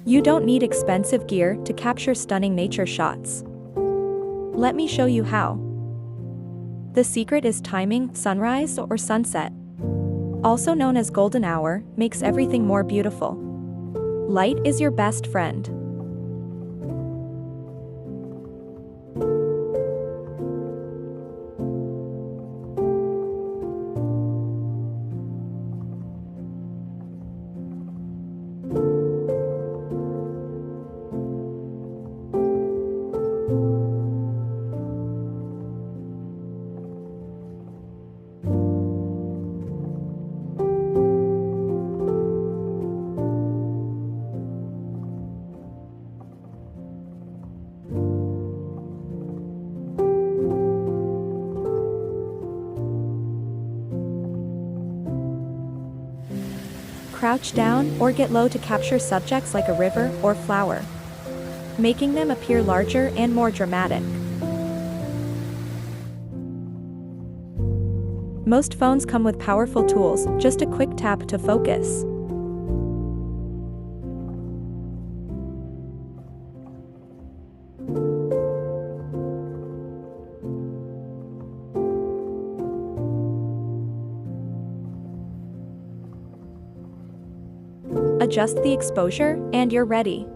You don't need expensive gear to capture stunning nature shots. Let me show you how. The secret is timing. Sunrise or sunset, also known as golden hour, makes everything more beautiful. Light is your best friend. Crouch down or get low to capture subjects like a river or flower, making them appear larger and more dramatic. Most phones come with powerful tools, just a quick tap to focus. Adjust the exposure, and you're ready.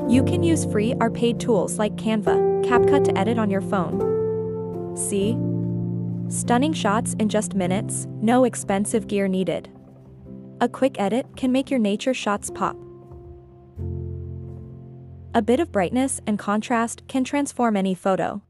You can use free or paid tools like Canva, CapCut to edit on your phone. See? Stunning shots in just minutes, no expensive gear needed. A quick edit can make your nature shots pop. A bit of brightness and contrast can transform any photo.